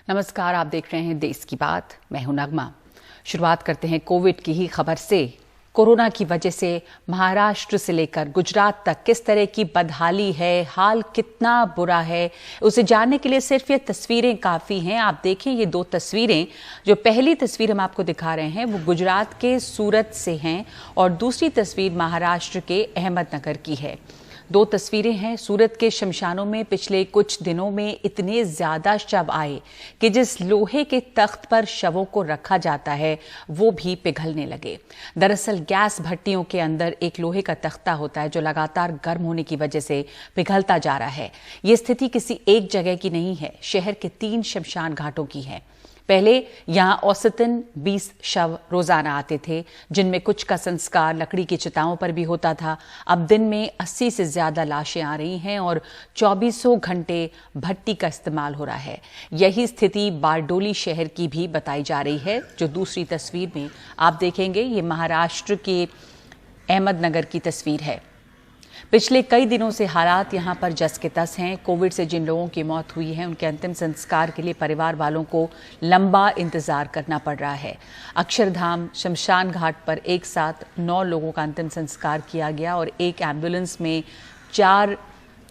नमस्कार, आप देख रहे हैं देश की बात। मैं हूं नगमा। शुरुआत करते हैं कोविड की ही खबर से। कोरोना की वजह से महाराष्ट्र से लेकर गुजरात तक किस तरह की बदहाली है, हाल कितना बुरा है, उसे जानने के लिए सिर्फ ये तस्वीरें काफ़ी हैं। आप देखें ये दो तस्वीरें। जो पहली तस्वीर हम आपको दिखा रहे हैं वो गुजरात के सूरत से हैं और दूसरी तस्वीर महाराष्ट्र के अहमदनगर की है। दो तस्वीरें हैं। सूरत के शमशानों में पिछले कुछ दिनों में इतने ज्यादा शव आए कि जिस लोहे के तख्त पर शवों को रखा जाता है वो भी पिघलने लगे। दरअसल गैस भट्टियों के अंदर एक लोहे का तख्ता होता है जो लगातार गर्म होने की वजह से पिघलता जा रहा है। ये स्थिति किसी एक जगह की नहीं है, शहर के 3 शमशान घाटों की है। पहले यहां औसतन 20 शव रोजाना आते थे, जिनमें कुछ का संस्कार लकड़ी की चिताओं पर भी होता था। अब दिन में 80 से ज्यादा लाशें आ रही हैं और 24 घंटे भट्टी का इस्तेमाल हो रहा है। यही स्थिति बारडोली शहर की भी बताई जा रही है, जो दूसरी तस्वीर में आप देखेंगे। ये महाराष्ट्र के अहमदनगर की तस्वीर है। पिछले कई दिनों से हालात यहां पर जस के तस हैं। कोविड से जिन लोगों की मौत हुई है उनके अंतिम संस्कार के लिए परिवार वालों को लंबा इंतजार करना पड़ रहा है। अक्षरधाम शमशान घाट पर एक साथ 9 लोगों का अंतिम संस्कार किया गया और एक एम्बुलेंस में 4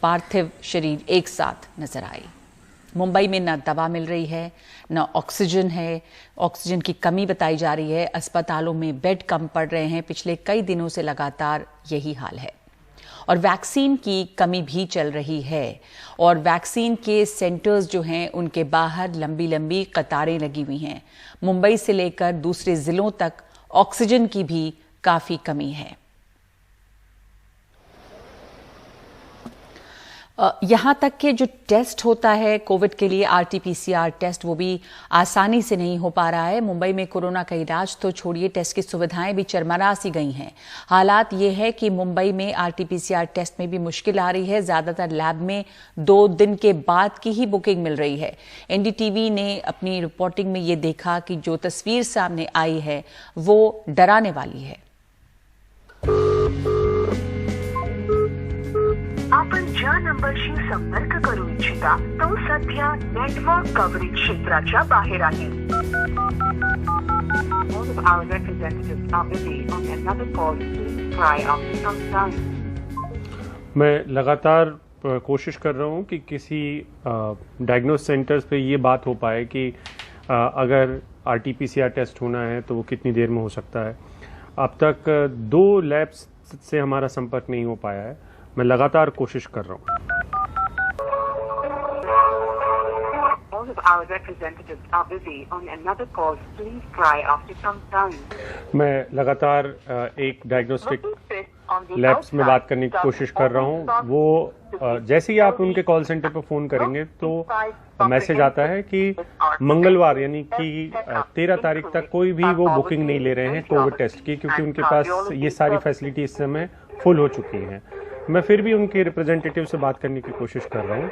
पार्थिव शरीर एक साथ नजर आए। मुंबई में न दवा मिल रही है, न ऑक्सीजन है। ऑक्सीजन की कमी बताई जा रही है। अस्पतालों में बेड कम पड़ रहे हैं। पिछले कई दिनों से लगातार यही हाल है और वैक्सीन की कमी भी चल रही है और वैक्सीन के सेंटर्स जो हैं उनके बाहर लंबी लंबी कतारें लगी हुई हैं। मुंबई से लेकर दूसरे जिलों तक ऑक्सीजन की भी काफी कमी है। यहाँ तक कि जो टेस्ट होता है कोविड के लिए, आरटीपीसीआर टेस्ट, वो भी आसानी से नहीं हो पा रहा है। मुंबई में कोरोना का इलाज तो छोड़िए, टेस्ट की सुविधाएं भी चरमरा सी गई हैं। हालात ये है कि मुंबई में आरटीपीसीआर टेस्ट में भी मुश्किल आ रही है। ज़्यादातर लैब में 2 दिन के बाद की ही बुकिंग मिल रही है। एनडीटीवी ने अपनी रिपोर्टिंग में ये देखा कि जो तस्वीर सामने आई है वो डराने वाली है। आपण ज्या नंबरशी संपर्क करू इच्छिता तो सध्या नेटवर्क कव्हरेज क्षेत्राच्या बाहेर आहे। All of our representatives are busy on another call. Please try after some time. मैं लगातार कोशिश कर रहा हूँ कि किसी डायग्नोस सेंटर्स पे ये बात हो पाए कि अगर आरटीपीसीआर टेस्ट होना है तो वो कितनी देर में हो सकता है। अब तक 2 लैब्स से हमारा संपर्क नहीं हो पाया है। मैं लगातार कोशिश कर रहा हूँ। मैं लगातार एक डायग्नोस्टिक लैब्स में बात करने की कोशिश कर रहा हूँ। वो जैसे ही आप उनके कॉल सेंटर पर फोन करेंगे तो मैसेज आता है कि मंगलवार यानी कि 13 तारीख तक कोई भी वो बुकिंग नहीं ले रहे हैं कोविड टेस्ट की, क्योंकि उनके पास ये सारी फैसिलिटी इस समय फुल हो चुकी हैं। मैं फिर भी उनके रिप्रेजेंटेटिव से बात करने की कोशिश कर रहा हूँ।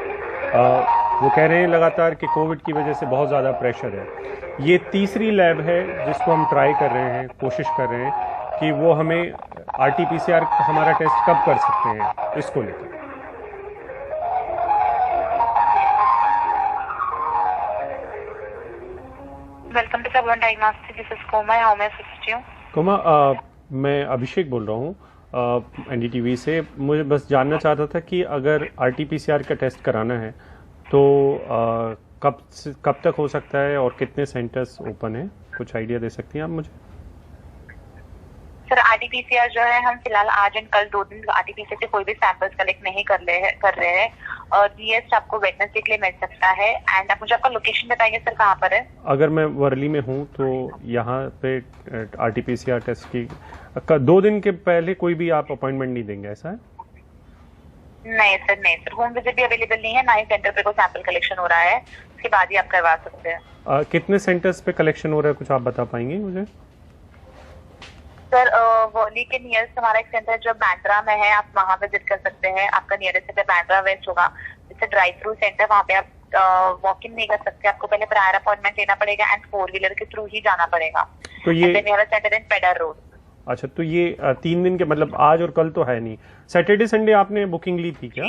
वो कह रहे हैं लगातार कि कोविड की वजह से बहुत ज़्यादा प्रेशर है। ये तीसरी लैब है जिसको हम ट्राई कर रहे हैं, कोशिश कर रहे हैं कि वो हमें आरटीपीसीआर हमारा टेस्ट कब कर सकते हैं, इसको लेकर। Welcome to suburban diagnostic, this is comma, how may I assist you? Comma, मैं अभिषेक बोल रहा हूँ एनडीटीवी से। मुझे बस जानना चाहता था कि अगर आरटीपीसीआर का टेस्ट कराना है तो कब तक हो सकता है और कितने सेंटर्स ओपन है, कुछ आइडिया दे सकती हैं आप मुझे? सर, आरटीपीसीआर जो है हम फिलहाल आज एंड कल 2 दिन आरटीपीसीआर से कोई भी सैंपल्स कलेक्ट नहीं कर रहे हैं और जीएस आपको वेडनेसडे के लिए मिल सकता है। एंड आप मुझे आपका लोकेशन बताइए सर, कहाँ पर है? अगर मैं वर्ली में हूँ तो यहाँ पे आरटीपीसीआर टेस्ट की 2 दिन के पहले कोई भी आप अपॉइंटमेंट नहीं देंगे, ऐसा है? नहीं सर, होम विजिट भी अवेलेबल नहीं है, ना ही सेंटर पे कोई सैंपल कलेक्शन हो रहा है। उसके बाद ही आप करवा सकते हैं। कितने सेंटर्स पे कलेक्शन हो रहा है, कुछ आप बता पाएंगे मुझे? सर, वर्ली के नियरेस्ट हमारा एक सेंटर जो बांद्रा में है, आप वहाँ विजिट कर सकते हैं। आपका नियरेस्ट सेंटर बांद्रा वेस्ट होगा। जैसे ड्राइव थ्रू सेंटर, वहाँ पे आप वॉक इन नहीं कर सकते, आपको पहले प्रायर अपॉइंटमेंट लेना पड़ेगा एंड 4 व्हीलर के थ्रू ही जाना पड़ेगा। तो ये सेंटर इन पेडर रोड। अच्छा, तो ये 3 दिन के मतलब आज और कल तो है नहीं। सैटरडे संडे आपने बुकिंग ली थी क्या?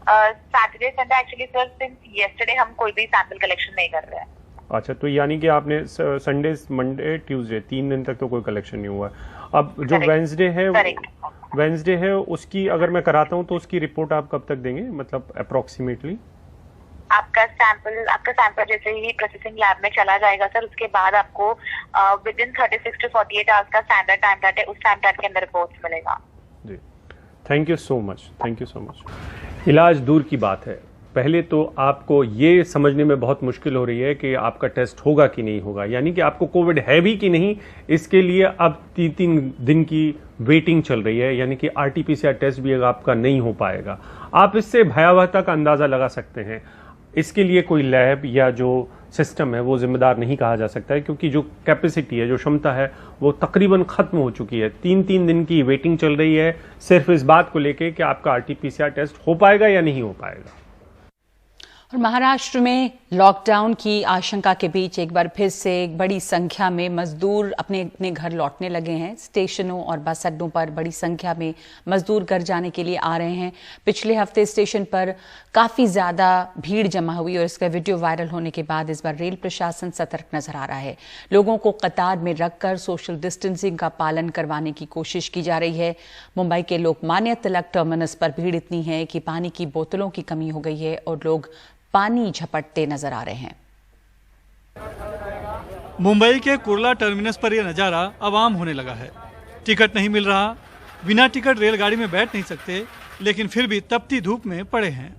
Saturday Sunday actually sir since yesterday हम कोई भी सैंपल कलेक्शन नहीं कर रहे हैं। अच्छा, तो यानी कि आपने संडे, मंडे, ट्यूसडे 3 दिन तक तो कोई कलेक्शन नहीं हुआ। अब जो वेंसडे है उसकी अगर मैं कराता हूँ तो उसकी रिपोर्ट आप कब तक देंगे, मतलब अप्रोक्सीमेटली? आपका सैंपल जैसे ही प्रोसेसिंग लैब में चला जाएगा सर, उसके बाद आपको विद इन 36 to 48 आवर्स का स्टैंडर्ड टाइम डाटा है, उस टाइम डाटा के अंदर रिपोर्ट्स मिलेगा। जी, थैंक यू सो मच। इलाज दूर की बात है, पहले तो आपको ये समझने में बहुत मुश्किल हो रही है कि आपका टेस्ट होगा कि नहीं होगा, यानी कि आपको कोविड है भी कि नहीं, इसके लिए अब 3 दिन की वेटिंग चल रही है, यानी कि RT-PCR टेस्ट भी आपका नहीं हो पाएगा। आप इससे भयावहता का अंदाजा लगा सकते हैं। इसके लिए कोई लैब या जो सिस्टम है वो जिम्मेदार नहीं कहा जा सकता है, क्योंकि जो कैपेसिटी है, जो क्षमता है, वो तकरीबन खत्म हो चुकी है। 3 दिन की वेटिंग चल रही है सिर्फ इस बात को लेके कि आपका RT-PCR टेस्ट हो पाएगा या नहीं हो पाएगा। और महाराष्ट्र में लॉकडाउन की आशंका के बीच एक बार फिर से एक बड़ी संख्या में मजदूर अपने अपने घर लौटने लगे हैं। स्टेशनों और बस अड्डों पर बड़ी संख्या में मजदूर घर जाने के लिए आ रहे हैं। पिछले हफ्ते स्टेशन पर काफी ज्यादा भीड़ जमा हुई और इसका वीडियो वायरल होने के बाद इस बार रेल प्रशासन सतर्क नजर आ रहा है। लोगों को कतार में रखकर सोशल डिस्टेंसिंग का पालन करवाने की कोशिश की जा रही है। मुंबई के लोकमान्य तिलक टर्मिनस पर भीड़ इतनी है कि पानी की बोतलों की कमी हो गई है और लोग पानी झपटते नजर आ रहे हैं। मुंबई के कुर्ला टर्मिनस पर यह नजारा अब आम होने लगा है। टिकट नहीं मिल रहा, बिना टिकट रेलगाड़ी में बैठ नहीं सकते, लेकिन फिर भी तपती धूप में पड़े हैं।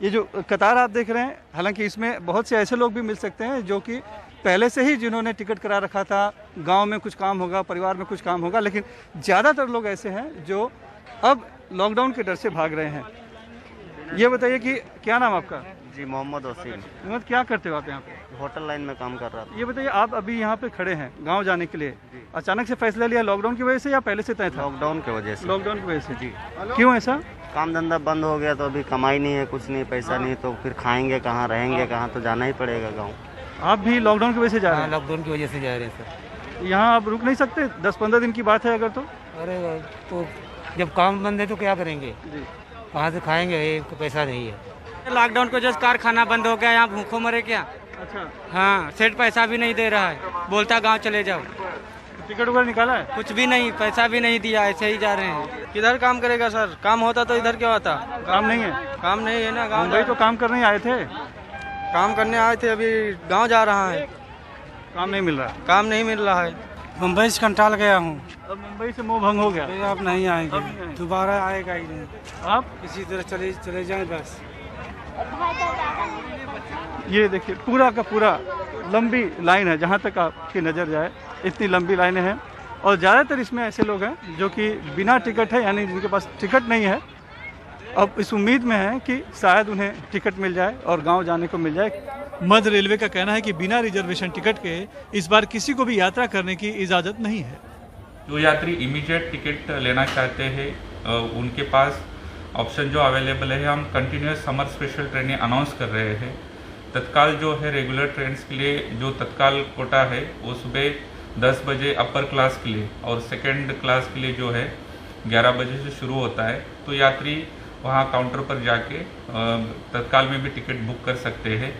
ये जो कतार आप देख रहे हैं, हालांकि इसमें बहुत से ऐसे लोग भी मिल सकते हैं जो कि पहले से ही जिन्होंने टिकट करा रखा था, गांव में कुछ काम होगा, परिवार में कुछ काम होगा, लेकिन ज़्यादातर लोग ऐसे हैं जो अब लॉकडाउन के डर से भाग रहे हैं। ये बताइए कि क्या नाम आपका? जी, मोहम्मद वसीम। मोहम्मद, क्या करते हो आप यहाँ पे? होटल लाइन में काम कर रहा था। ये बताइए, आप अभी यहाँ पे खड़े हैं गांव जाने के लिए, अचानक से फैसला लिया लॉकडाउन की वजह से या पहले से तय था? लॉकडाउन की वजह से। लॉकडाउन की वजह से, जी। क्यों ऐसा? काम धंधा बंद हो गया तो अभी कमाई नहीं है, कुछ नहीं, पैसा नहीं, तो फिर खाएंगे कहाँ, रहेंगे कहाँ, तो जाना ही पड़ेगा गाँव। आप भी लॉकडाउन की वजह से जा रहे हैं? लॉकडाउन की वजह से जा रहे हैं सर। यहाँ आप रुक नहीं सकते? 10-15 दिन की बात है अगर तो? अरे तो जब काम बंद है तो क्या करेंगे, कहाँ से खाएंगे, पैसा नहीं है। लॉकडाउन की वजह से कारखाना बंद हो गया, यहाँ भूखों मरे क्या। अच्छा। हाँ, सेठ पैसा भी नहीं दे रहा है, बोलता गांव चले जाओ। टिकट वगैरह निकाला है? कुछ भी नहीं, पैसा भी नहीं दिया, ऐसे ही जा रहे हैं। किधर काम करेगा सर, काम होता तो इधर क्या होता। काम नहीं है? काम नहीं है ना। गाँव मुंबई तो काम करने आए थे? काम करने आए थे, अभी गाँव जा रहा है। काम नहीं मिल रहा? काम नहीं मिल रहा है। मुंबई से कंटाल गया हूँ। अब मुंबई से मोह भंग हो गया? आप नहीं आएंगे, दोबारा आएगा ही नहीं। आप इसी तरह चले जाए बस। ये देखिए, पूरा का पूरा लंबी लाइन है, जहाँ तक आपकी नज़र जाए इतनी लंबी लाइनें हैं। और ज़्यादातर इसमें ऐसे लोग हैं जो कि बिना टिकट है, यानी जिनके पास टिकट नहीं है, अब इस उम्मीद में है कि शायद उन्हें टिकट मिल जाए और गांव जाने को मिल जाए। मध्य रेलवे का कहना है कि बिना रिजर्वेशन टिकट के इस बार किसी को भी यात्रा करने की इजाज़त नहीं है। जो यात्री इमीडिएट टिकट लेना चाहते हैं उनके पास ऑप्शन जो अवेलेबल है, हम कंटिन्यूस समर स्पेशल ट्रेनें अनाउंस कर रहे हैं। तत्काल जो है रेगुलर ट्रेन्स के लिए जो तत्काल कोटा है वो सुबह 10 बजे अपर क्लास के लिए और सेकंड क्लास के लिए जो है 11 बजे से शुरू होता है। तो यात्री वहां काउंटर पर जाके तत्काल में भी टिकट बुक कर सकते हैं।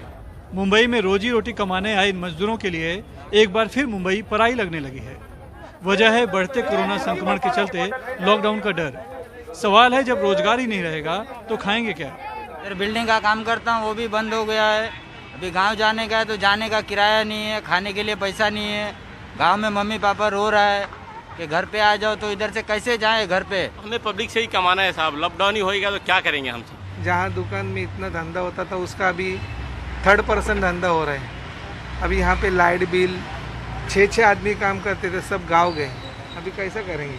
मुंबई में रोजी रोटी कमाने आए इन मजदूरों के लिए एक बार फिर मुंबई पराई लगने लगी है। वजह है बढ़ते कोरोना संक्रमण के चलते लॉकडाउन का डर। सवाल है, जब रोजगार ही नहीं रहेगा तो खाएंगे क्या? सर, बिल्डिंग का काम करता हूँ, वो भी बंद हो गया है। अभी गांव जाने का है तो जाने का किराया नहीं है, खाने के लिए पैसा नहीं है। गांव में मम्मी पापा रो रहा है कि घर पे आ जाओ, तो इधर से कैसे जाए घर पे। हमें पब्लिक से ही कमाना है साहब, लॉकडाउन ही होएगा तो क्या करेंगे हम। जहाँ दुकान में इतना धंधा होता था उसका अभी 3rd पर्सन धंधा हो रहा है। अभी यहाँ पे लाइट बिल 6 आदमी काम करते थे, सब गाँव गए, अभी कैसा करेंगे?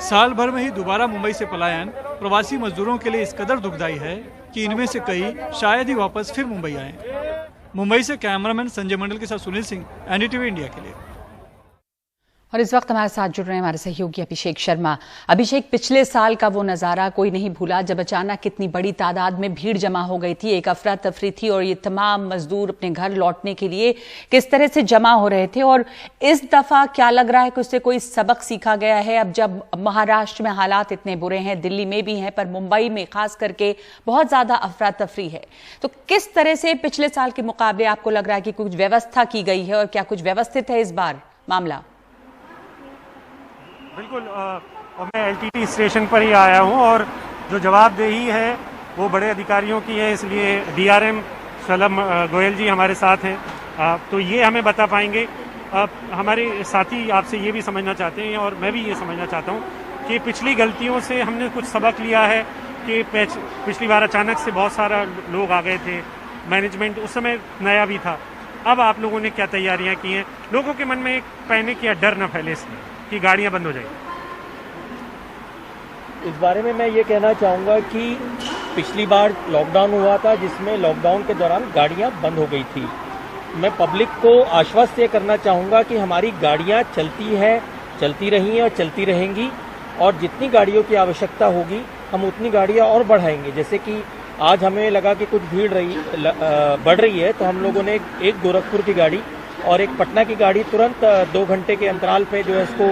साल भर में ही दोबारा मुंबई से पलायन प्रवासी मजदूरों के लिए इस कदर दुखदायी है कि इनमें से कई शायद ही वापस फिर मुंबई आए। मुंबई से कैमरामैन संजय मंडल के साथ सुनील सिंह, NDTV इंडिया के लिए। और इस वक्त हमारे साथ जुड़ रहे हैं हमारे सहयोगी अभिषेक शर्मा। अभिषेक, पिछले साल का वो नज़ारा कोई नहीं भूला जब अचानक कितनी बड़ी तादाद में भीड़ जमा हो गई थी, एक अफरा तफरी थी और ये तमाम मजदूर अपने घर लौटने के लिए किस तरह से जमा हो रहे थे। और इस दफा क्या लग रहा है कि उससे कोई सबक सीखा गया है? अब जब महाराष्ट्र में हालात इतने बुरे हैं, दिल्ली में भी हैं, पर मुंबई में खास करके बहुत ज्यादा अफरा तफरी है, तो किस तरह से पिछले साल के मुकाबले आपको लग रहा है कि कुछ व्यवस्था की गई है और क्या कुछ व्यवस्थित है इस बार मामला? बिल्कुल, और मैं एलटीटी स्टेशन पर ही आया हूं और जो जवाबदेही है वो बड़े अधिकारियों की है, इसलिए डीआरएम शलम गोयल जी हमारे साथ हैं। तो ये हमें बता पाएंगे। हमारे साथी आपसे ये भी समझना चाहते हैं और मैं भी ये समझना चाहता हूं कि पिछली गलतियों से हमने कुछ सबक लिया है कि पिछली बार अचानक से बहुत सारा लोग आ गए थे, मैनेजमेंट उस समय नया भी था। अब आप लोगों ने क्या तैयारियां की हैं? लोगों के मन में एक पैनिक या डर न फैले इसमें कि गाड़ियां बंद हो जाएगी। इस बारे में मैं ये कहना चाहूँगा कि पिछली बार लॉकडाउन हुआ था जिसमें लॉकडाउन के दौरान गाड़ियां बंद हो गई थी। मैं पब्लिक को आश्वस्त ये करना चाहूँगा कि हमारी गाड़ियां चलती रही हैं और चलती रहेंगी, और जितनी गाड़ियों की आवश्यकता होगी हम उतनी गाड़ियां और बढ़ाएंगे। जैसे कि आज हमें लगा कि कुछ भीड़ बढ़ रही है तो हम लोगों ने एक गोरखपुर की गाड़ी और एक पटना की गाड़ी तुरंत 2 घंटे के अंतराल पे जो है इसको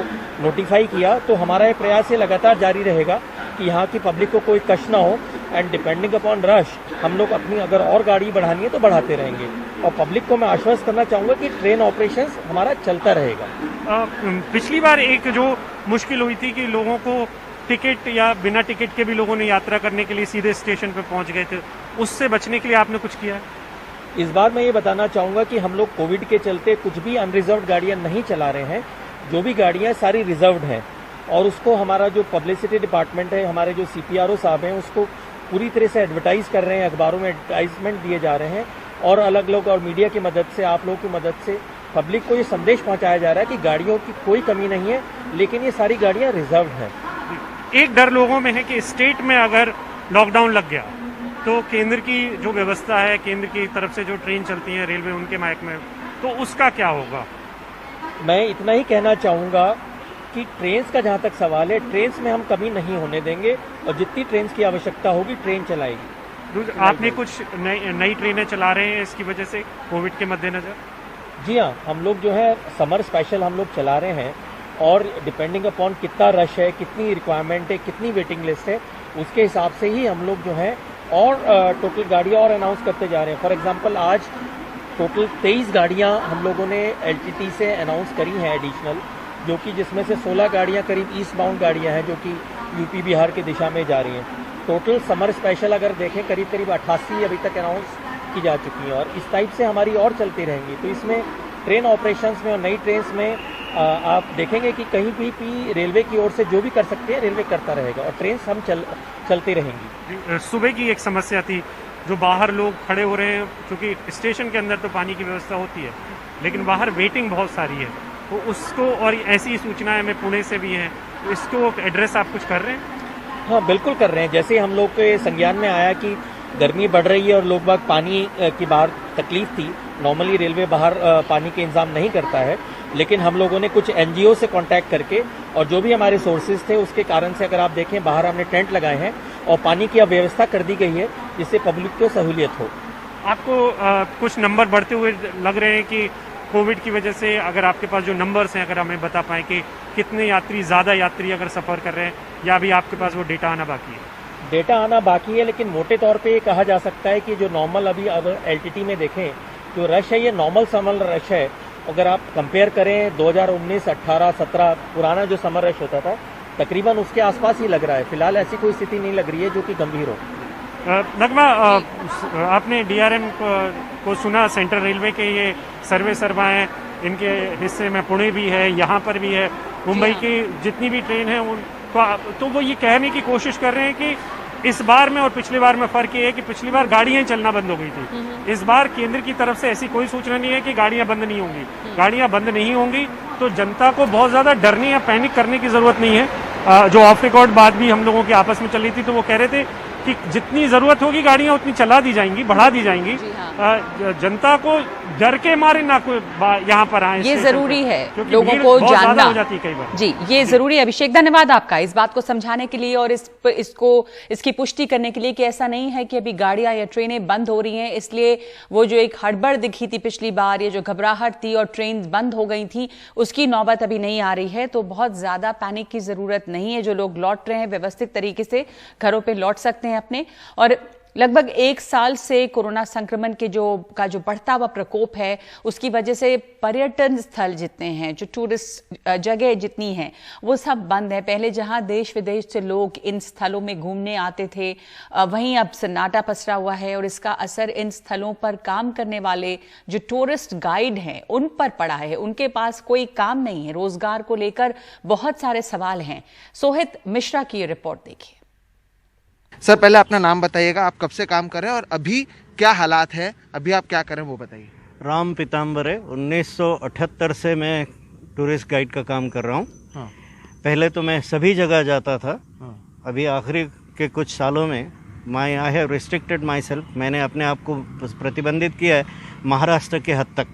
नोटिफाई किया। तो हमारा ये प्रयास ये लगातार जारी रहेगा कि यहाँ की पब्लिक को कोई कष्ट ना हो, एंड डिपेंडिंग अपॉन रश हम लोग अपनी अगर और गाड़ी बढ़ानी है तो बढ़ाते रहेंगे। और पब्लिक को मैं आश्वस्त करना चाहूँगा कि ट्रेन ऑपरेशंस हमारा चलता रहेगा। पिछली बार एक जो मुश्किल हुई थी कि लोगों को टिकट या बिना टिकट के भी लोगों ने यात्रा करने के लिए सीधे स्टेशन पर पहुँच गए थे, उससे बचने के लिए आपने कुछ किया? इस बार मैं ये बताना चाहूँगा कि हम लोग कोविड के चलते कुछ भी अनरिजर्व्ड गाड़ियाँ नहीं चला रहे हैं। जो भी गाड़ियाँ सारी रिजर्व्ड हैं, और उसको हमारा जो पब्लिसिटी डिपार्टमेंट है, हमारे जो सीपीआरओ साहब हैं, उसको पूरी तरह से एडवर्टाइज कर रहे हैं, अखबारों में एडवर्टाइजमेंट दिए जा रहे हैं, और अलग अलग और मीडिया की मदद से, आप लोगों की मदद से पब्लिक को ये संदेश पहुँचाया जा रहा है कि गाड़ियों की कोई कमी नहीं है, लेकिन ये सारी गाड़ियाँ रिजर्व्ड हैं। एक डर लोगों में है कि स्टेट में अगर लॉकडाउन लग गया तो केंद्र की जो व्यवस्था है, केंद्र की तरफ से जो ट्रेन चलती है रेलवे उनके मायक में, तो उसका क्या होगा? मैं इतना ही कहना चाहूँगा कि ट्रेन्स का जहाँ तक सवाल है, ट्रेन्स में हम कमी नहीं होने देंगे और जितनी ट्रेन की आवश्यकता होगी ट्रेन चलाएगी। आपने कुछ नई ट्रेनें चला रहे हैं इसकी वजह से कोविड के मद्देनजर? जी हाँ, हम लोग जो है समर स्पेशल हम लोग चला रहे हैं, और डिपेंडिंग अपॉन कितना रश है, कितनी रिक्वायरमेंट है, कितनी वेटिंग लिस्ट है, उसके हिसाब से ही हम लोग जो है और टोटल गाड़ियाँ और अनाउंस करते जा रहे हैं। फॉर एग्जांपल आज टोटल 23 गाड़ियाँ हम लोगों ने एलटीटी से अनाउंस करी हैं एडिशनल, जो कि जिसमें से 16 गाड़ियाँ करीब ईस्ट बाउंड गाड़ियाँ हैं जो कि यूपी बिहार की दिशा में जा रही हैं। टोटल समर स्पेशल अगर देखें करीब 88 अभी तक अनाउंस की जा चुकी हैं, और इस टाइप से हमारी और चलती रहेंगी। तो इसमें ट्रेन ऑपरेशंस में और नई ट्रेन में आप देखेंगे कि कहीं भी रेलवे की ओर से जो भी कर सकते हैं रेलवे करता रहेगा, और ट्रेन हम चलती रहेंगी। सुबह की एक समस्या थी, जो बाहर लोग खड़े हो रहे हैं, क्योंकि स्टेशन के अंदर तो पानी की व्यवस्था होती है लेकिन बाहर वेटिंग बहुत सारी है, तो उसको, और ऐसी सूचनाएं हमें पुणे से भी हैं, तो इसको एड्रेस आप कुछ कर रहे हैं? हाँ बिल्कुल कर रहे हैं। जैसे हम लोग के संज्ञान में आया कि गर्मी बढ़ रही है और लोग बाग पानी की बाहर तकलीफ थी, नॉर्मली रेलवे बाहर पानी के इंतजाम नहीं करता है, लेकिन हम लोगों ने कुछ एनजीओ से कांटेक्ट करके और जो भी हमारे सोर्सेज थे उसके कारण से अगर आप देखें बाहर हमने टेंट लगाए हैं और पानी की व्यवस्था कर दी गई है जिससे पब्लिक को सहूलियत हो। आपको कुछ नंबर बढ़ते हुए लग रहे हैं कि कोविड की वजह से, अगर आपके पास जो नंबर्स हैं अगर हमें बता पाएं कि कितने ज़्यादा यात्री अगर सफ़र कर रहे हैं, या अभी आपके पास वो डेटा आना बाकी है? डेटा आना बाकी है, लेकिन मोटे तौर पे ये कहा जा सकता है कि जो नॉर्मल अभी अगर एलटीटी में देखें जो रश है ये नॉर्मल समर रश है। अगर आप कंपेयर करें 2019, 18, 17 पुराना जो समर रश होता था, तकरीबन उसके आसपास ही लग रहा है। फिलहाल ऐसी कोई स्थिति नहीं लग रही है जो कि गंभीर हो। नगमा, आपने डीआरएम को सुना, सेंट्रल रेलवे के ये सर्वा हैं, इनके हिस्से में पुणे भी है, यहाँ पर भी है, मुंबई की जितनी भी ट्रेन है उनको, तो वो ये कहने की कोशिश कर रहे हैं कि इस बार में और पिछली बार में फर्क ये है कि पिछली बार गाड़ियां चलना बंद हो गई थी, इस बार केंद्र की तरफ से ऐसी कोई सूचना नहीं है कि गाड़ियां बंद नहीं होंगी। गाड़ियां बंद नहीं होंगी तो जनता को बहुत ज्यादा डरने या पैनिक करने की जरूरत नहीं है। जो ऑफ रिकॉर्ड बात भी हम लोगों की आपस में चल रही थी, तो वो कह रहे थे कि जितनी ज़रूरत होगी गाड़ियां उतनी चला दी जाएंगी, बढ़ा दी जाएंगी। जनता को डर के मारे ना कोई यहाँ पर आए, ये जरूरी है लोगों को जानना हो जाती है कई बार। जी, ये जरूरी है। अभिषेक, धन्यवाद आपका इस बात को समझाने के लिए और इसकी पुष्टि करने के लिए कि ऐसा नहीं है कि अभी गाड़ियां या ट्रेनें बंद हो रही हैं, इसलिए वो जो एक हड़बड़ दिखी थी पिछली बार, ये जो घबराहट थी और ट्रेन बंद हो गई थी, उसकी नौबत अभी नहीं आ रही है। तो बहुत ज्यादा पैनिक की जरूरत नहीं है। जो लोग लौट रहे हैं व्यवस्थित तरीके से घरों पे लौट सकते हैं अपने। और लगभग 1 साल से कोरोना संक्रमण के जो बढ़ता हुआ प्रकोप है, उसकी वजह से पर्यटन स्थल जितने हैं, जो टूरिस्ट जगह जितनी हैं, वो सब बंद है। पहले जहां देश विदेश से लोग इन स्थलों में घूमने आते थे, वहीं अब सन्नाटा पसरा हुआ है और इसका असर इन स्थलों पर काम करने वाले जो टूरिस्ट गाइड हैं उन पर पड़ा है। उनके पास कोई काम नहीं है, रोजगार को लेकर बहुत सारे सवाल हैं। सोहित मिश्रा की ये रिपोर्ट देखिए। सर, पहले अपना नाम बताइएगा, आप कब से काम कर रहे हैं और अभी क्या हालात है, अभी आप क्या कर रहे हैं वो बताइए। राम पीताम्बर है, 1978 से मैं टूरिस्ट गाइड का काम कर रहा हूँ। हाँ। पहले तो मैं सभी जगह जाता था। हाँ। अभी आखिरी के कुछ सालों में I have restricted my self, मैंने अपने आप को प्रतिबंधित किया है महाराष्ट्र के हद तक।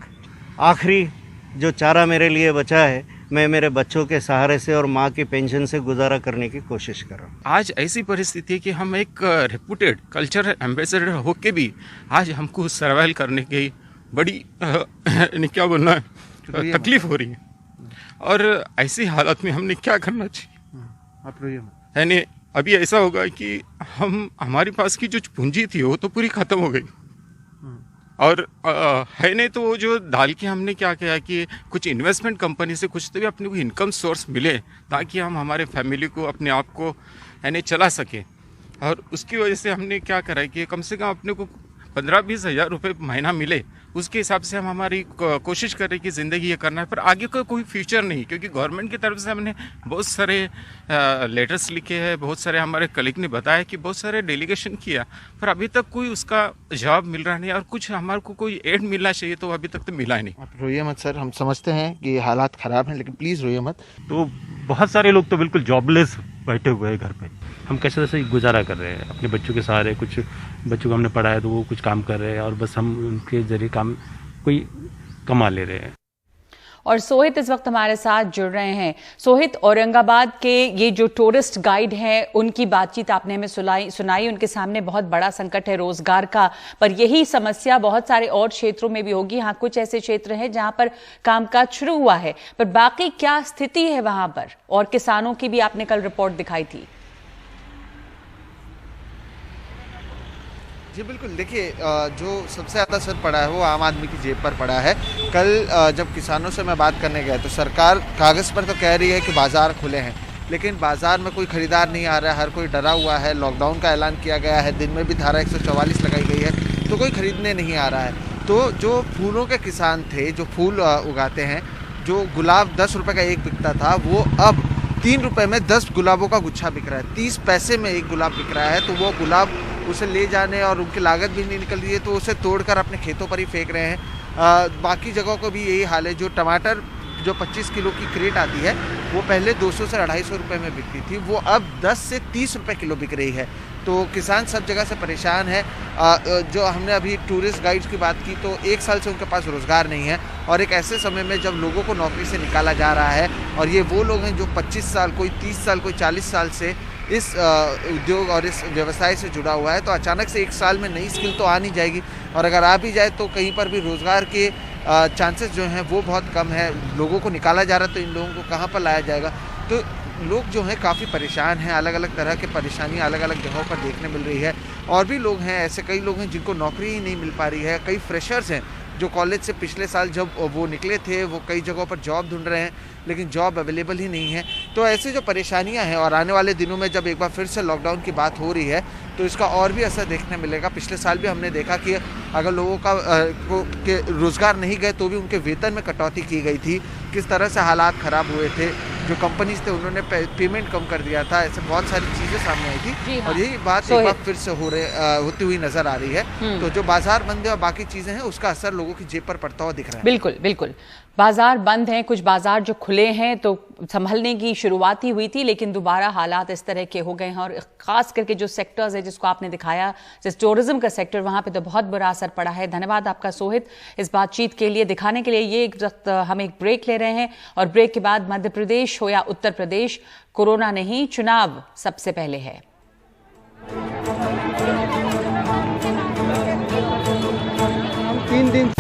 आखिरी जो चारा मेरे लिए बचा है, मैं मेरे बच्चों के सहारे से और माँ की पेंशन से गुजारा करने की कोशिश कर रहा हूँ। आज ऐसी परिस्थिति है कि हम एक रेपुटेड कल्चरल एम्बेसडर होके भी आज हमको सर्वाइव करने की बड़ी क्या बोलना है, तकलीफ हो रही है। और ऐसी हालत में हमने क्या करना चाहिए? यानी अभी ऐसा होगा कि हमारे पास की जो पूंजी थी वो तो पूरी खत्म हो गई। और है नहीं तो वो जो डाल के हमने क्या किया कि कुछ इन्वेस्टमेंट कंपनी से कुछ तो भी अपने को इनकम सोर्स मिले, ताकि हम हमारे फैमिली को, अपने आप को यानी चला सके। और उसकी वजह से हमने क्या करा कि कम से कम अपने को 15-20 हज़ार रुपये महीना मिले, उसके हिसाब से हम हमारी कोशिश कर रहे कि ज़िंदगी ये करना है। पर आगे का कोई फ्यूचर नहीं, क्योंकि गवर्नमेंट की तरफ से हमने बहुत सारे लेटर्स लिखे हैं, बहुत सारे हमारे कलीग ने बताया कि बहुत सारे डेलीगेशन किया, पर अभी तक कोई उसका जवाब मिल रहा नहीं। और कुछ हमारे को कोई एड मिलना चाहिए तो अभी तक तो मिला ही नहीं। आप रोइए मत सर, हम समझते हैं कि हालात ख़राब हैं, लेकिन प्लीज़ रोइए मत। तो बहुत सारे लोग तो बिल्कुल जॉबलेस बैठे हुए हैं घर पे। हम कैसे कैसे गुजारा कर रहे हैं अपने बच्चों के सहारे। कुछ बच्चों को हमने पढ़ाया तो वो कुछ काम कर रहे हैं और बस हम उनके जरिए काम कोई कमा ले रहे हैं। और सोहित इस वक्त हमारे साथ जुड़ रहे हैं। सोहित, औरंगाबाद के ये जो टूरिस्ट गाइड हैं उनकी बातचीत आपने हमें सुनाई। उनके सामने बहुत बड़ा संकट है रोजगार का, पर यही समस्या बहुत सारे और क्षेत्रों में भी होगी। हाँ, कुछ ऐसे क्षेत्र हैं जहां पर कामकाज शुरू हुआ है, पर बाकी क्या स्थिति है वहां पर? और किसानों की भी आपने कल रिपोर्ट दिखाई थी। जी बिल्कुल, देखिए जो सबसे ज़्यादा असर पड़ा है वो आम आदमी की जेब पर पड़ा है। कल जब किसानों से मैं बात करने गया तो सरकार कागज़ पर तो कह रही है कि बाज़ार खुले हैं, लेकिन बाज़ार में कोई ख़रीदार नहीं आ रहा है। हर कोई डरा हुआ है। लॉकडाउन का ऐलान किया गया है, दिन में भी धारा 144 लगाई गई है, तो कोई ख़रीदने नहीं आ रहा है। तो जो फूलों के किसान थे, जो फूल उगाते हैं, जो गुलाब 10 रुपये का एक बिकता था, वो अब 3 रुपये में 10 गुलाबों का गुच्छा बिक रहा है। 30 पैसे में एक गुलाब बिक रहा है। तो वो गुलाब उसे ले जाने और उनकी लागत भी नहीं निकल रही है, तो उसे तोड़कर अपने खेतों पर ही फेंक रहे हैं। बाकी जगहों को भी यही हाल है। जो टमाटर जो 25 किलो की क्रेट आती है वो पहले 200 से 250 रुपये में बिकती थी, वो अब 10 से 30 रुपये किलो बिक रही है। तो किसान सब जगह से परेशान है। जो हमने अभी टूरिस्ट गाइड्स की बात की, तो 1 साल से उनके पास रोज़गार नहीं है, और एक ऐसे समय में जब लोगों को नौकरी से निकाला जा रहा है, और ये वो लोग हैं जो 25 साल, कोई 30 साल, कोई 40 साल से इस उद्योग और इस व्यवसाय से जुड़ा हुआ है, तो अचानक से 1 साल में नई स्किल तो आ नहीं जाएगी, और अगर आ भी जाए तो कहीं पर भी रोज़गार के चांसेस जो हैं वो बहुत कम है। लोगों को निकाला जा रहा है, तो इन लोगों को कहाँ पर लाया जाएगा? तो लोग जो हैं काफ़ी परेशान हैं। अलग अलग तरह की परेशानियाँ अलग अलग जगहों पर देखने मिल रही है। और भी लोग हैं, ऐसे कई लोग हैं जिनको नौकरी ही नहीं मिल पा रही है। कई फ्रेशर्स हैं जो कॉलेज से पिछले साल जब वो निकले थे, वो कई जगहों पर जॉब ढूंढ रहे हैं, लेकिन जॉब अवेलेबल ही नहीं है। तो ऐसी जो परेशानियां हैं, और आने वाले दिनों में जब एक बार फिर से लॉकडाउन की बात हो रही है, तो इसका और भी असर देखने मिलेगा। पिछले साल भी हमने देखा कि अगर लोगों का के रोज़गार नहीं गए तो भी उनके वेतन में कटौती की गई थी, किस तरह से हालात ख़राब हुए थे। जो कंपनीज थे उन्होंने पेमेंट कम कर दिया था, ऐसे बहुत सारी चीज़ें सामने आई थी। हाँ। और यही बात एक बार फिर से होती हुई नजर आ रही है। तो जो बाजार बंद है और बाकी चीज़ें हैं उसका असर लोगों की जेब पर पड़ता हुआ दिख रहा है। बिल्कुल बिल्कुल, बाजार बंद हैं, कुछ बाजार जो खुले हैं तो संभलने की शुरुआत ही हुई थी, लेकिन दोबारा हालात इस तरह के हो गए हैं। और खास करके जो सेक्टर्स है जिसको आपने दिखाया, जैसे टूरिज्म का सेक्टर, वहां पे तो बहुत बुरा असर पड़ा है। धन्यवाद आपका सोहित इस बातचीत के लिए, दिखाने के लिए। ये हम एक ब्रेक ले रहे हैं और ब्रेक के बाद मध्य प्रदेश हो या उत्तर प्रदेश, कोरोना नहीं चुनाव सबसे पहले है। हम 3 दिन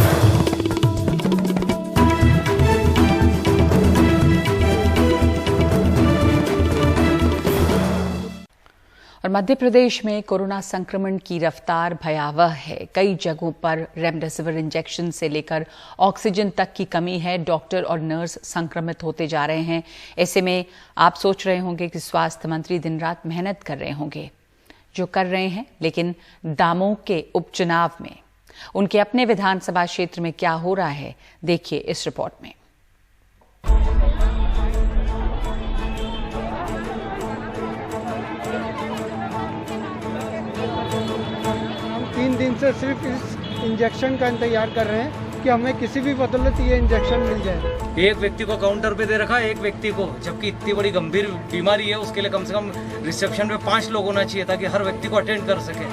और मध्य प्रदेश में कोरोना संक्रमण की रफ्तार भयावह है। कई जगहों पर रेमडेसिविर इंजेक्शन से लेकर ऑक्सीजन तक की कमी है। डॉक्टर और नर्स संक्रमित होते जा रहे हैं। ऐसे में आप सोच रहे होंगे कि स्वास्थ्य मंत्री दिन रात मेहनत कर रहे होंगे, जो कर रहे हैं, लेकिन दामोह के उपचुनाव में उनके अपने विधानसभा क्षेत्र में क्या हो रहा है, देखिए इस रिपोर्ट में। 3 दिन से सिर्फ इस इंजेक्शन का इंतजार कर रहे हैं कि हमें किसी भी बदौलत ये इंजेक्शन मिल जाए। एक व्यक्ति को काउंटर पे दे रखा है, एक व्यक्ति को, जबकि इतनी बड़ी गंभीर बीमारी है, उसके लिए कम से कम रिसेप्शन पे 5 लोग होना चाहिए ताकि हर व्यक्ति को अटेंड कर सके।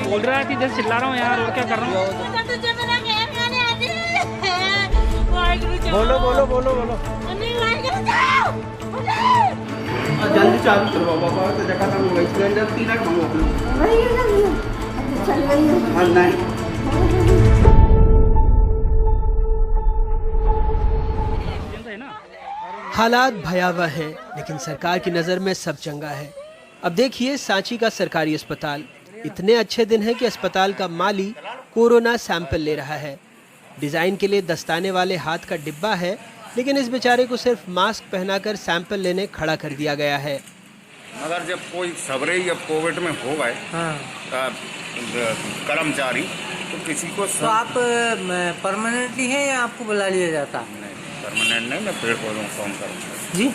बोल रहा है कि जैसे चिल्ला रहा हूँ यार, और क्या कर रहा हूँ। बोलो बोलो बोलो बोलो। जल्दी चालू करवाओ बाबा, तो जगह तक मोबाइल सिलेंडर 3 लाख मांगो आप लोग। हाँ नहीं हालात भयावह हैं, लेकिन सरकार की नज़र में सब चंगा है। अब देखिए सांची का सरकारी अस्पताल, इतने अच्छे दिन हैं कि अस्पताल का माली कोरोना सैंपल ले रहा है। डिजाइन के लिए दस्ताने वाले हाथ का डिब्बा है, लेकिन इस बेचारे को सिर्फ मास्क पहनाकर सैंपल लेने खड़ा कर दिया गया है। मगर जब कोई सबरे या कोविड में हो गए कर्मचारी, तो किसी को तो आप परमानेंटली हैं या आपको बुला लिया जाता? नहीं, परमानेंट नहीं, मैं पेड़ पौधों को कम करूँगा जी,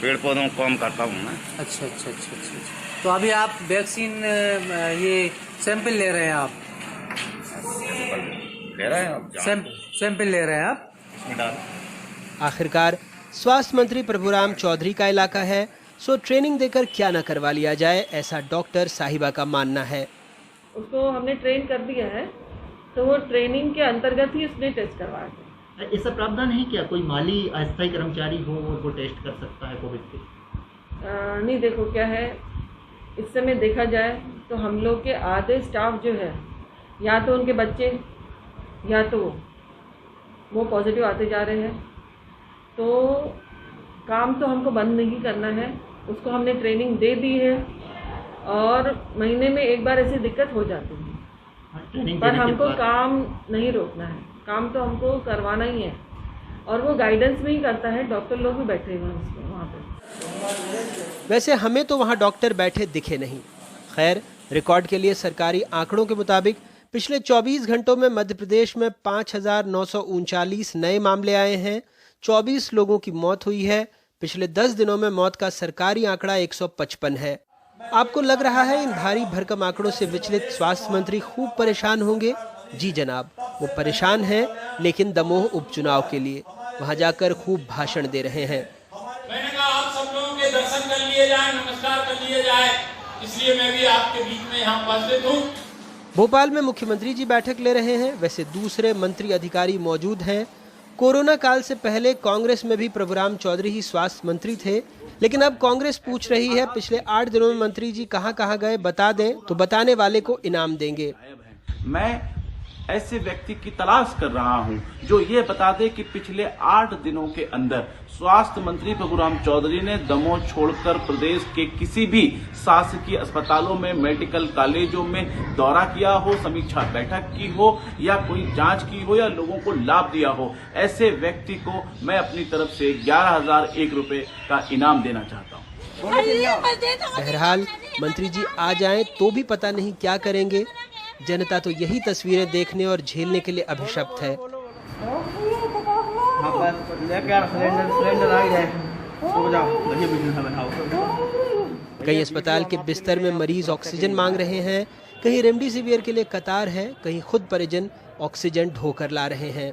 पेड़ पौधों को कम करता हूँ मैं। अच्छा अच्छा अच्छा अच्छा। तो अभी आप वैक्सीन ये सैंपल ले रहे हैं? आप ले रहे हैं? सैंपल ले रहे हैं आप? इसमें डाल। आखिरकार स्वास्थ्य मंत्री प्रभुराम चौधरी का इलाका है, सो ट्रेनिंग देकर क्या न करवा लिया जाए, ऐसा डॉक्टर साहिबा का मानना है। उसको हमने ट्रेन कर दिया है, तो वो ट्रेनिंग के अंतर्गत ही उसने टेस्ट करवाया है। ऐसा प्रावधान है क्या, कोई माली अस्थायी कर्मचारी हो और वो टेस्ट कर सकता है कोविड के? नहीं, देखो क्या है, इस समय देखा जाए तो हम लोग के आधे स्टाफ जो है, या तो उनके बच्चे या तो वो पॉजिटिव आते जा रहे हैं। तो काम तो हमको बंद नहीं करना है, उसको हमने ट्रेनिंग दे दी है और महीने में एक बार ऐसी दिक्कत हो जाती है, पर हमको काम नहीं रोकना है, काम तो हमको करवाना ही है। और वो गाइडेंस में ही करता है, डॉक्टर लोग भी बैठे हुए हैं वहाँ पे। वैसे हमें तो वहाँ डॉक्टर बैठे दिखे नहीं। खैर, रिकॉर्ड के लिए सरकारी आंकड़ों के मुताबिक पिछले 24 घंटों में मध्य प्रदेश में 5,939 नए मामले आए हैं, 24 लोगों की मौत हुई है। पिछले 10 दिनों में मौत का सरकारी आंकड़ा 155 है। आपको लग रहा है इन भारी भरकम आंकड़ों से विचलित स्वास्थ्य मंत्री खूब परेशान होंगे? जी जनाब, वो परेशान हैं, लेकिन दमोह उपचुनाव के लिए वहां जाकर खूब भाषण दे रहे हैं। मैंने कहा आप सब लोगों के दर्शन कर लिए जाए, नमस्कार कर लिए जाए, इसलिए मैं भी आपके बीच में यहाँ उपस्थित हूँ। भोपाल में मुख्यमंत्री जी बैठक ले रहे हैं, वैसे दूसरे मंत्री अधिकारी मौजूद हैं। कोरोना काल से पहले कांग्रेस में भी प्रभुराम चौधरी ही स्वास्थ्य मंत्री थे, लेकिन अब कांग्रेस पूछ रही है पिछले 8 दिनों में मंत्री जी कहां कहां गए, बता दें तो बताने वाले को इनाम देंगे। मैं ऐसे व्यक्ति की तलाश कर रहा हूं जो ये बता दे कि पिछले 8 दिनों के अंदर स्वास्थ्य मंत्री प्रभुराम चौधरी ने दमोह छोड़कर प्रदेश के किसी भी शासकीय अस्पतालों में, मेडिकल कॉलेजों में दौरा किया हो, समीक्षा बैठक की हो या कोई जांच की हो या लोगों को लाभ दिया हो। ऐसे व्यक्ति को मैं अपनी तरफ से 11,001 रुपए का इनाम देना चाहता हूँ। बहरहाल मंत्री जी आ जाएं तो भी पता नहीं क्या करेंगे। जनता तो यही तस्वीरें देखने और झेलने के लिए अभिशप्त है। सिलेंडर आ जाए तो जाओ बढ़िया बिजनेस बनाओ। कई अस्पताल के बिस्तर में मरीज ऑक्सीजन मांग रहे हैं, कहीं रेमडेसिविर के लिए कतार है, कहीं खुद परिजन ऑक्सीजन ढोकर ला रहे हैं।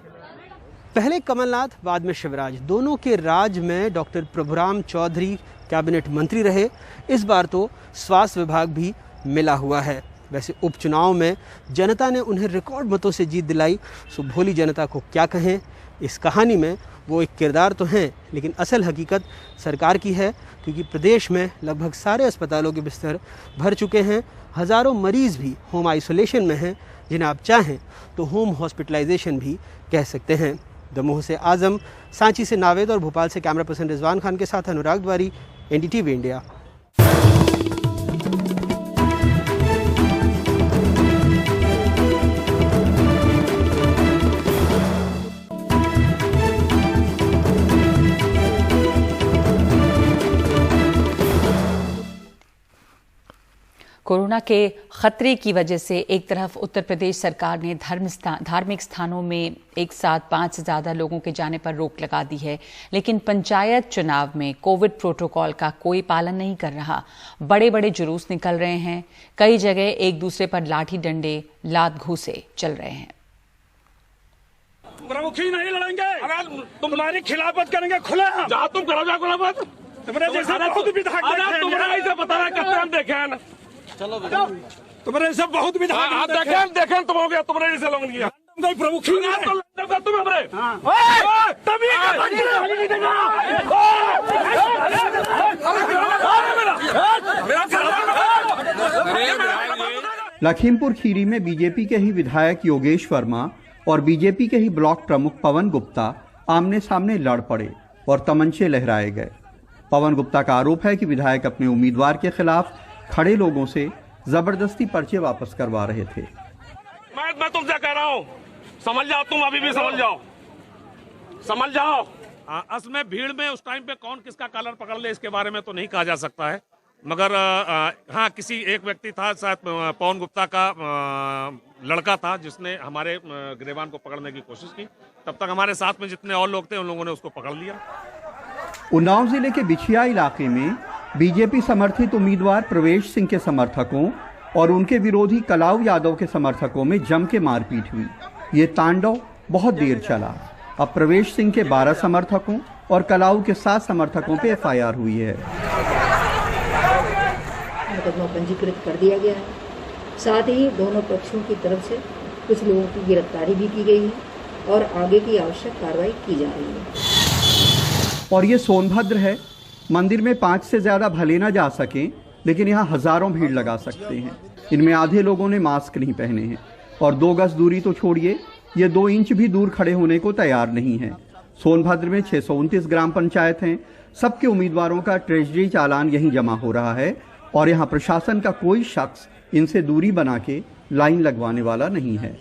पहले कमलनाथ, बाद में शिवराज, दोनों के राज में डॉक्टर प्रभुराम चौधरी कैबिनेट मंत्री रहे। इस बार तो स्वास्थ्य विभाग भी मिला हुआ है। वैसे उपचुनाव में जनता ने उन्हें रिकॉर्ड मतों से जीत दिलाई, सो भोली जनता को क्या कहें। इस कहानी में वो एक किरदार तो हैं, लेकिन असल हकीकत सरकार की है, क्योंकि प्रदेश में लगभग सारे अस्पतालों के बिस्तर भर चुके हैं। हज़ारों मरीज़ भी होम आइसोलेशन में हैं, जिन्हें आप चाहें तो होम हॉस्पिटलाइजेशन भी कह सकते हैं। दमोह से आज़म, सांची से नावेद और भोपाल से कैमरा पर्सन रिजवान खान के साथ अनुराग द्वारी, NDTV इंडिया। कोरोना के खतरे की वजह से एक तरफ उत्तर प्रदेश सरकार ने धार्मिक स्थानों में एक साथ 5 से ज्यादा लोगों के जाने पर रोक लगा दी है, लेकिन पंचायत चुनाव में कोविड प्रोटोकॉल का कोई पालन नहीं कर रहा। बड़े बड़े जुलूस निकल रहे हैं, कई जगह एक दूसरे पर लाठी डंडे, लात घूंसे चल रहे हैं। प्रमुखी नहीं लड़ेंगे, तुम्हारी खिलाफत करेंगे खुले हम। जहाँ तुम करो जा खिलाफत, तुम्हारे जैसे बहुत विधायक देखे हैं। चलो तुम्हारे सब बहुत विधायक देखें तुम हो गया, तुम्हारे जैसे लोग नहीं है। प्रमुखी तुम हमारे लखीमपुर खीरी में बीजेपी के ही विधायक योगेश वर्मा और बीजेपी के ही ब्लॉक प्रमुख पवन गुप्ता आमने सामने लड़ पड़े और तमंचे लहराए गए। पवन गुप्ता का आरोप है कि विधायक अपने उम्मीदवार के खिलाफ खड़े लोगों से जबरदस्ती पर्चे वापस करवा रहे थे। मैं तुमसे कह रहा हूँ, समझ जाओ, तुम अभी भी समझ जाओ। असल में भीड़ में उस टाइम पे कौन किसका कॉलर पकड़ ले इसके बारे में तो नहीं कहा जा सकता है, मगर हाँ किसी एक व्यक्ति था, शायद पवन गुप्ता का लड़का था, जिसने हमारे गिरबान को पकड़ने की कोशिश की। तब तक हमारे साथ में जितने और लोग थे उन लोगों ने उसको पकड़ लिया। उन्नाव जिले के बिछिया इलाके में बीजेपी समर्थित उम्मीदवार प्रवेश सिंह के समर्थकों और उनके विरोधी कलाऊ यादव के समर्थकों में जम के मारपीट हुई। ये तांडव बहुत देर चला। अब प्रवेश सिंह के 12 समर्थकों और कलाऊ के 7 समर्थकों पे FIR हुई है। मुकदमा पंजीकृत कर दिया गया है, साथ ही दोनों पक्षों की तरफ से कुछ लोगों की गिरफ्तारी भी की गई है और आगे की आवश्यक कार्रवाई की जा रही है। और ये सोनभद्र है। मंदिर में 5 से ज्यादा भले ना जा सके, लेकिन यहाँ हजारों भीड़ लगा सकते हैं। इनमें आधे लोगों ने मास्क नहीं पहने हैं और 2 गज दूरी तो छोड़िए, ये 2 इंच भी दूर खड़े होने को तैयार नहीं है। सोनभद्र में 629 ग्राम पंचायत हैं। सबके उम्मीदवारों का ट्रेजरी चालान यहीं जमा हो रहा है और यहाँ प्रशासन का कोई शख्स इनसे दूरी बना के लाइन लगवाने वाला नहीं है।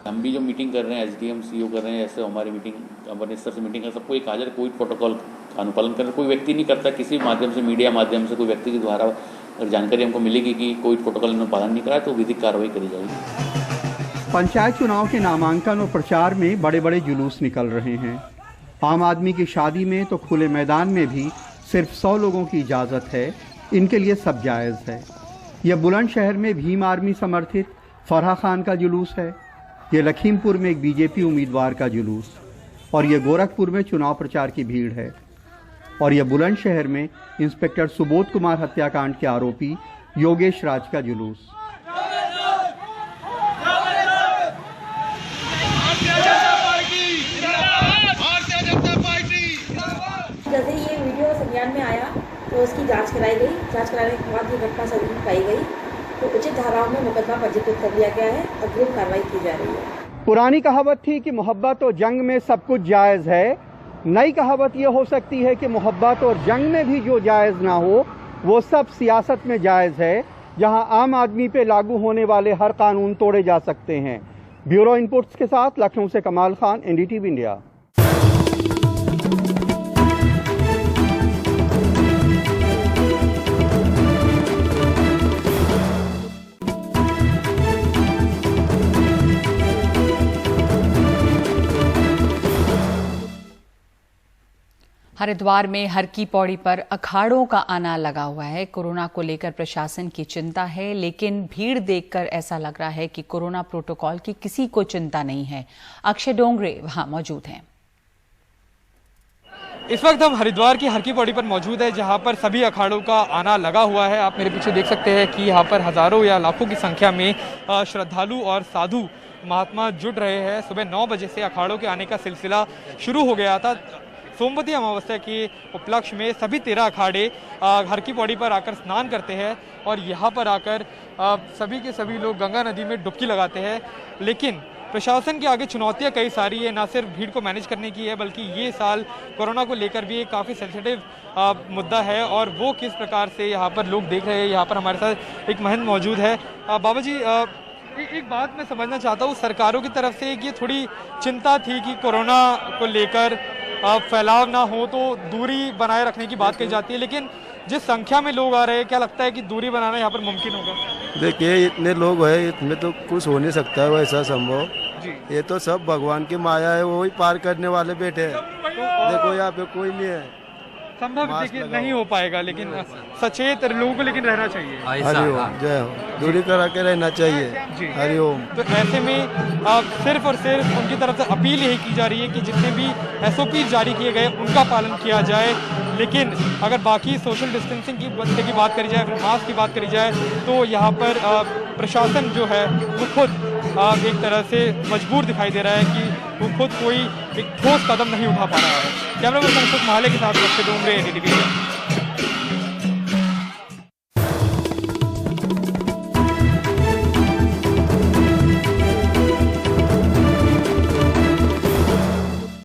हम भी जो मीटिंग कर रहे हैं, SDM CO कर रहे हैं, ऐसे हमारी मीटिंग हमारे स्तर से मीटिंग कर, सबको एक हाजिर कोई प्रोटोकॉल का अनुपालन कर, कोई व्यक्ति नहीं करता। किसी माध्यम से, मीडिया माध्यम से कोई व्यक्ति के द्वारा अगर जानकारी हमको मिलेगी कि कोई प्रोटोकॉल इन्होंने पालन नहीं करा तो विधिक कार्रवाई करी जाएगी। पंचायत चुनाव के नामांकन और प्रचार में बड़े बड़े जुलूस निकल रहे हैं। आम आदमी की शादी में तो खुले मैदान में भी सिर्फ 100 लोगों की इजाज़त है। इनके लिए सब जायज़ है। यह बुलंदशहर में भीम आर्मी समर्थित फराह खान का जुलूस है। ये लखीमपुर में एक बीजेपी उम्मीदवार का जुलूस, और ये गोरखपुर में चुनाव प्रचार की भीड़ है, और यह बुलंदशहर में इंस्पेक्टर सुबोध कुमार हत्याकांड के आरोपी योगेश राज का जुलूस। जैसे ये वीडियो संज्ञान में आया तो उसकी जांच कराई गई। जांच कराने के बाद ये घटना सही पाई गई तो उचित धाराओं में मुकदमा पंजीकृत कर दिया गया है। अग्रिम कार्रवाई की जा रही है। पुरानी कहावत थी कि मोहब्बत और जंग में सब कुछ जायज़ है। नई कहावत ये हो सकती है कि मोहब्बत और जंग में भी जो जायज़ ना हो वो सब सियासत में जायज़ है, जहां आम आदमी पे लागू होने वाले हर कानून तोड़े जा सकते हैं। ब्यूरो इनपुट्स के साथ लखनऊ से कमाल खान, NDTV इंडिया। हरिद्वार में हर की पौड़ी पर अखाड़ों का आना लगा हुआ है। कोरोना को लेकर प्रशासन की चिंता है, लेकिन भीड़ देखकर ऐसा लग रहा है कि कोरोना प्रोटोकॉल की किसी को चिंता नहीं है। अक्षय डोंगरे वहां मौजूद हैं। इस वक्त हम हरिद्वार की हर की पौड़ी पर मौजूद है, जहां पर सभी अखाड़ों का आना लगा हुआ है। आप मेरे पीछे देख सकते हैं कि यहाँ पर हजारों या लाखों की संख्या में श्रद्धालु और साधु महात्मा जुड़ रहे हैं। सुबह 9 बजे से अखाड़ों के आने का सिलसिला शुरू हो गया था। सोमवती अमावस्या के उपलक्ष्य में सभी 13 अखाड़े हर की पौड़ी पर आकर स्नान करते हैं और यहाँ पर आकर सभी के सभी लोग गंगा नदी में डुबकी लगाते हैं। लेकिन प्रशासन के आगे चुनौतियां कई सारी है, ना सिर्फ भीड़ को मैनेज करने की है, बल्कि ये साल कोरोना को लेकर भी एक काफ़ी सेंसिटिव मुद्दा है और वो किस प्रकार से यहाँ पर लोग देख रहे हैं। यहाँ पर हमारे साथ एक महंत मौजूद है। बाबा जी, एक बात मैं समझना चाहता हूँ, सरकारों की तरफ से ये थोड़ी चिंता थी कि कोरोना को लेकर फैलाव ना हो तो दूरी बनाए रखने की बात कही जाती है, लेकिन जिस संख्या में लोग आ रहे हैं, क्या लगता है कि दूरी बनाना यहाँ पर मुमकिन होगा? देखिए, इतने लोग हैं, इसमें तो कुछ हो नहीं सकता है वैसा संभव। ये तो सब भगवान की माया है, वो ही पार करने वाले बैठे हैं। देखो यहाँ पे कोई नहीं है, संभव देखिए नहीं हो पाएगा, लेकिन सचेत लोगों को लेकिन रहना चाहिए। हरिओम, जय हो, दूरी करा के रहना चाहिए। हरिओम। तो ऐसे में सिर्फ और सिर्फ उनकी तरफ से अपील यही की जा रही है कि जितने भी SOP जारी किए गए उनका पालन किया जाए। लेकिन अगर बाकी सोशल डिस्टेंसिंग की बात करी जाए, फिर मास्क की बात करी जाए, तो यहाँ पर प्रशासन जो है वो खुद एक तरह से मजबूर दिखाई दे रहा है कि वो खुद कोई एक ठोस कदम नहीं उठा पा रहा है। कैमरा पर्सन महाले के साथ अक्षय डोंगरे, NDTV।